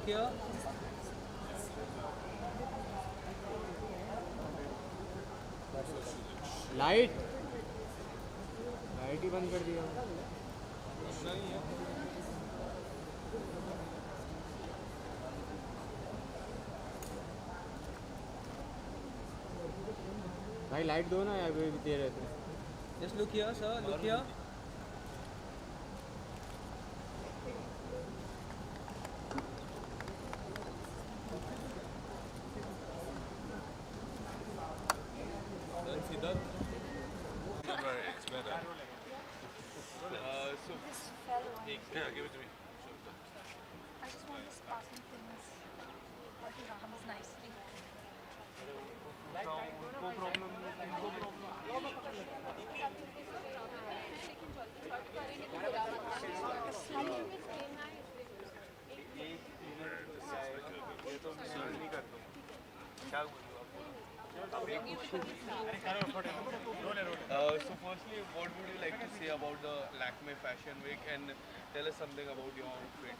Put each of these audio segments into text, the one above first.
look here. Light light ही बंद कर दिया। भाई लाइट दो ना यार, अभी दे रहे थे। Just look here, sir. Look here. It's better. So, yeah, give it to me. I just want to sparkling things. What he rams nicely. So firstly, what would you like to say about the Lakme Fashion Week and tell us something about your outfit?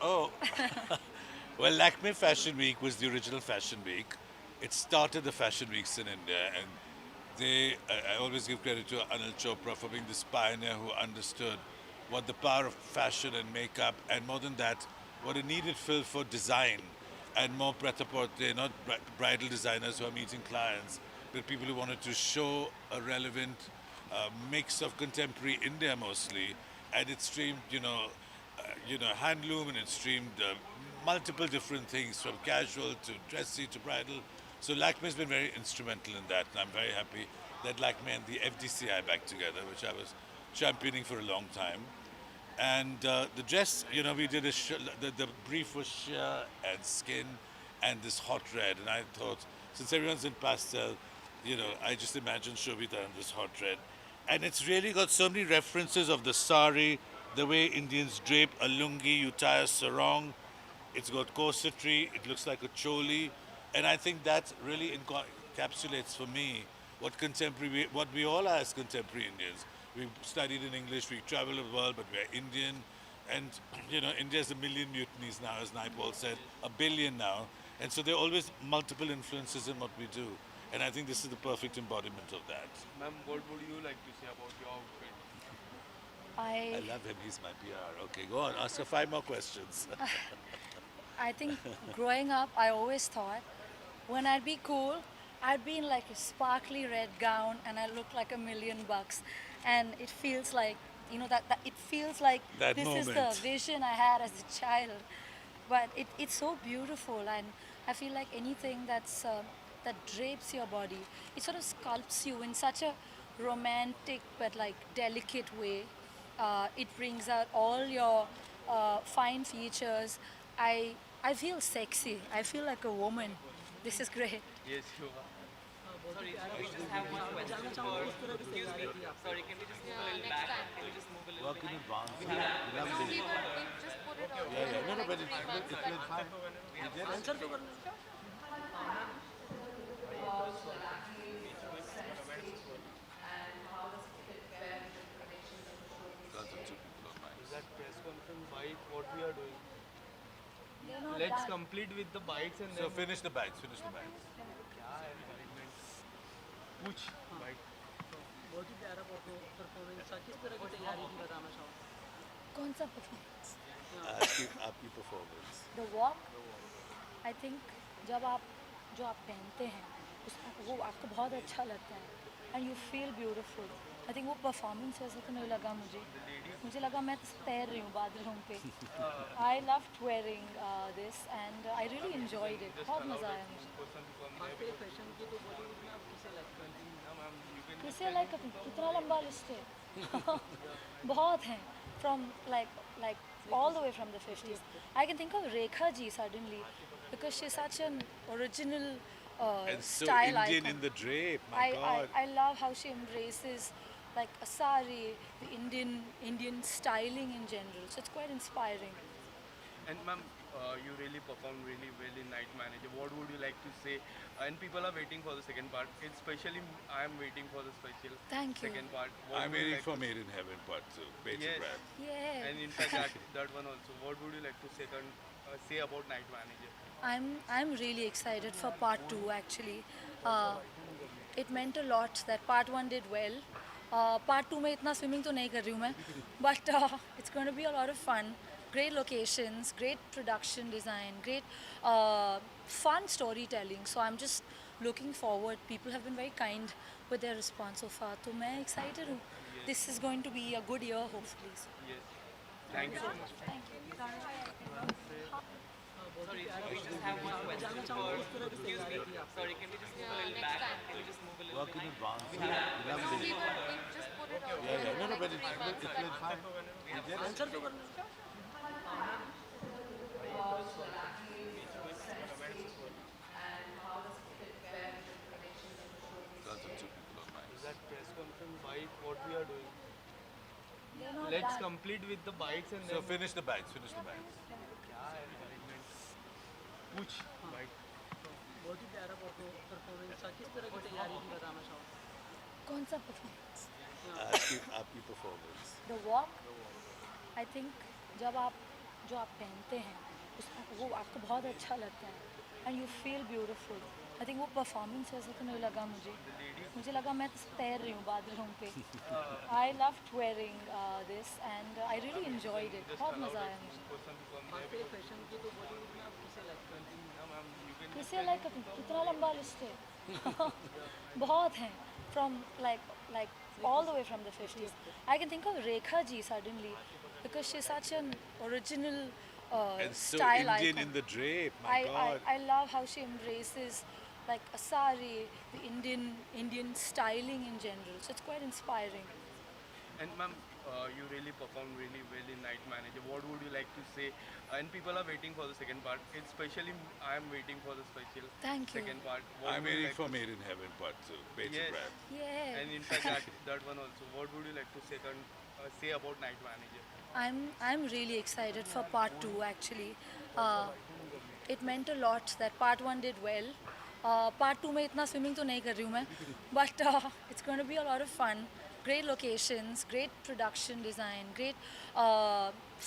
Oh, well, Lakme Fashion Week was the original Fashion Week. It started the Fashion Weeks in India, and I always give credit to Anil Chopra for being this pioneer who understood what the power of fashion and makeup, and more than that, what a needed fill for design, and more pret-a-porter, not bridal designers who are meeting clients, but people who wanted to show a relevant mix of contemporary India mostly, and it streamed, handloom, and it streamed multiple different things from casual to dressy to bridal. So Lakme has been very instrumental in that, and I'm very happy that Lakme and the FDCI back together, which I was championing for a long time. And the dress, we did the brief was sheer and skin and this hot red. And I thought, since everyone's in pastel, I just imagined Shobita in this hot red. And it's really got so many references of the sari, the way Indians drape a lungi, you tie a sarong. It's got corsetry, it looks like a choli. And I think that really encapsulates for me what we all are as contemporary Indians. We've studied in English, we travel the world, but we're Indian. And, India has a million mutinies now, as Naipaul said, a billion now. And so there are always multiple influences in what we do. And I think this is the perfect embodiment of that. Ma'am, what would you like to say about your outfit? I I love him, he's my PR. Okay, go on, ask her 5 more questions. I think growing up, I always thought when I'd be cool, I'd be in like a sparkly red gown and I look like $1,000,000. And it feels like, that it feels like That this is the moment. vision I had as a child. But it's so beautiful, and I feel like anything that drapes your body, it sort of sculpts you in such a romantic but like delicate way. It brings out all your fine features. I I feel sexy. I feel like a woman. This is great. Yes, you are. Sorry, we just have one question for. Excuse me. Sorry, can we just move a little back? Can we just move a little Work in advance. No, Lovely. we just put it on. Yeah, yeah. No, no, but it's been fine. We did it. Because of 2 people online. Is that press conference bike what we are doing? They're not Let's done. complete with the bikes and So then. finish the bags, finish the bags. Which bike? बहुत ही प्यारा performance था। किस तरह की तैयारी थी बताना चाहो? कौन सा performance? आपकी performance. The walk, I think जब आप जो आप पहनते हैं वो आपको बहुत अच्छा लगता है and you feel beautiful. I think वो performance ऐसा तो नहीं लगा मुझे लगा मैं तैर रही हूँ बादलों पे. I loved wearing this and I really enjoyed it. बहुत मज़ा आया मुझे. बात करें फैशन की तो बॉलीवुड में आप किसे लाइक करते हैं? किसे लाइक कितना लंबा लिस्ट है. बहुत हैं from like all the way from the 50s. I can think of Rekha ji suddenly because she's such an original And so style Indian icon. in the drape, my God. I love how she embraces like a sari, the Indian styling in general. So it's quite inspiring. And ma'am, you really performed really well in Night Manager. What would you like to say? And people are waiting for the second part. Especially, I am waiting for the special Thank you. second part. What I'm would you waiting like for to Made in Heaven Part 2, Page Yes. and Brad. Yeah. And in fact, that one also. What would you like to say about Night Manager? I'm really excited for part 2 actually. It meant a lot that part 1 did well. Part 2 में इतना swimming तो नहीं कर रही हूँ मैं, but it's going to be a lot of fun. Great locations, great production design, great fun storytelling. So I'm just looking forward. People have been very kind with their response so far. तो मैं excited हूँ. This is going to be a good year hopefully. So, Yes. Thank you so much. thank you. Sorry, we just have one question for. Excuse me. Sorry, can we just move a little back? Can we just move a little Work in bit? advance. No, we just put it out Yeah, there no, like but 3 months, but Lots of two people online. Is that press conference bike? What we are doing? They're not Let's done. complete with the bikes and So then. finish the bags, finish the bags. Which bike? बहुत ही प्यारा performance था। किस तरह की तैयारी थी बताना चाहूँ? कौन सा performance? आपकी performance. The walk, I think जो आप पहनते हैं उसमें वो आपको बहुत अच्छा लगता है and you feel beautiful. I think वो performance ऐसा तो नहीं लगा मुझे लगा मैं तैर रही हूँ बादलों पे. I loved wearing this and I really enjoyed it. बहुत मज़ा आया मुझे. फैशन की तो बॉलीवुड में आप किसे लाइक करती हैं? किसे लाइक करती हूँ? कितना लंबा लिस्ट है. बहुत हैं from like all the way from the 50s. I can think of Rekha ji suddenly because she's such an original And so style Indian icon. in the drape, my God. I love how she embraces like a sari, the Indian styling in general. So it's quite inspiring. And ma'am, you really performed really well in Night Manager. What would you like to say? And people are waiting for the second part. Especially, I am waiting for the special Thank you. second part. What I'm would you waiting like for to Made in Heaven Part 2, Page Yes. and Brad. Yeah. And in fact, that one also. What would you like to say about Night Manager? I'm really excited for part 2 actually. It meant a lot that part 1 did well. Part 2 में इतना swimming तो नहीं कर रही हूँ मैं, but it's going to be a lot of fun. Great locations, great production design, great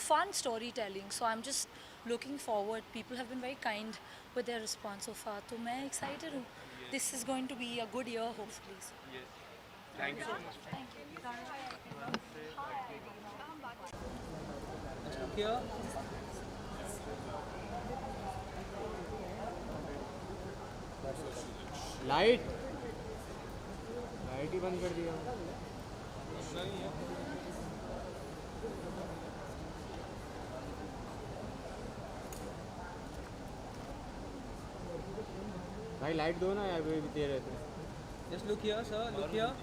fun storytelling. So I'm just looking forward. People have been very kind with their response so far. तो मैं excited हूँ. This is going to be a good year hopefully. So, Yes. Thank you so much. thank you. क्या? Light ही बंद कर दिया. भाई light दो ना यार, दे रहे थे. Just look here, sir. Look here.